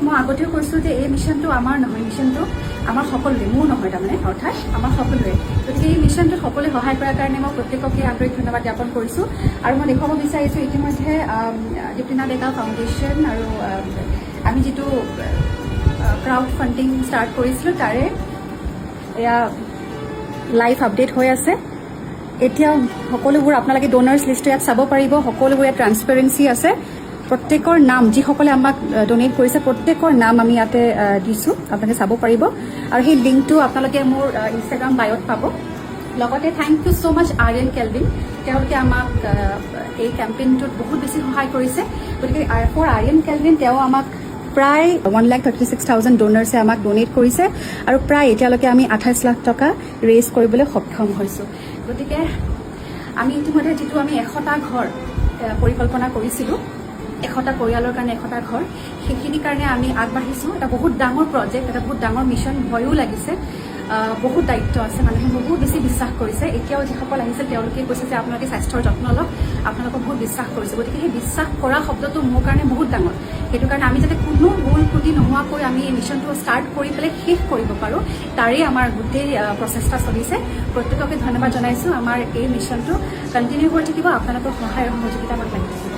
মই আগতেও কৈছোঁ যে এই মিছনটো আমাৰ নহয়, মিছনটো আমাৰ সকলোৰে, মোৰ নহয় তাৰমানে, অৰ্থাৎ আমাৰ সকলোৰে। গতিকে এই মিছনটোত সকলোৱে সহায় কৰাৰ কাৰণে মই প্ৰত্যেককে আন্তৰিক ধন্যবাদ জ্ঞাপন কৰিছোঁ। আৰু মই দেখুৱাব বিচাৰিছোঁ ইতিমধ্যে দীপ্তিনা ডেকা ফাউণ্ডেশ্যন আৰু আমি যিটো ক্ৰাউড ফাণ্ডিং ষ্টাৰ্ট কৰিছিলোঁ তাৰে এয়া লাইভ আপডেট হৈ আছে। এতিয়া সকলোবোৰ আপোনালোকে ডোনাৰ্ছ লিষ্টটো ইয়াত চাব পাৰিব, সকলোবোৰ ইয়াত ট্ৰান্সপেৰেঞ্চি আছে। প্ৰত্যেকৰ নাম, যিসকলে আমাক ডনেট কৰিছে প্ৰত্যেকৰ নাম আমি ইয়াতে দিছোঁ, আপোনালোকে চাব পাৰিব। আৰু সেই লিংকটো আপোনালোকে মোৰ ইনষ্টাগ্ৰাম বায়'ত পাব। লগতে thank you so' much Aryan Kelvin, তেওঁলোকে আমাক এই কেম্পেইনটোত বহুত বেছি সহায় কৰিছে। গতিকে ফৰ আৰ্যন কেলভিন, তেওঁ আমাক প্ৰায় 1,36,000 ডোনাৰ্ছে আমাক ডনেট কৰিছে আৰু প্ৰায় এতিয়ালৈকে আমি 28 লাখ টকা ৰেইজ কৰিবলৈ সক্ষম হৈছোঁ। গতিকে আমি ইতিমধ্যে যিটো আমি 100টা ঘৰ পৰিকল্পনা কৰিছিলোঁ, 100টা পৰিয়ালৰ কাৰণে 100টা ঘৰ, সেইখিনিৰ কাৰণে আমি আগবাঢ়িছোঁ। এটা বহুত ডাঙৰ প্ৰজেক্ট, এটা বহুত ডাঙৰ মিছন, ভয়ো লাগিছে, বহুত দায়িত্ব আছে, মানুহে বহুত বেছি বিশ্বাস কৰিছে। এতিয়াও যিসকল আহিছে তেওঁলোকে কৈছে যে আপোনালোকে স্বাস্থ্যৰ যত্ন লওক, আপোনালোকক বহুত বিশ্বাস কৰিছে। গতিকে সেই বিশ্বাস কৰা শব্দটো মোৰ কাৰণে বহুত ডাঙৰ। সেইটো কাৰণে আমি যাতে কোনো ভুল ত্ৰুটি নোহোৱাকৈ আমি এই মিছনটো ষ্টাৰ্ট কৰি পেলাই শেষ কৰিব পাৰোঁ, তাৰেই আমাৰ গোটেই প্ৰচেষ্টা চলিছে। প্ৰত্যেককে ধন্যবাদ জনাইছোঁ। আমাৰ এই মিছনটো কণ্টিনিউ হৈ থাকিব, আপোনালোকৰ সহায় আৰু সহযোগিতা আমাক লাগিব।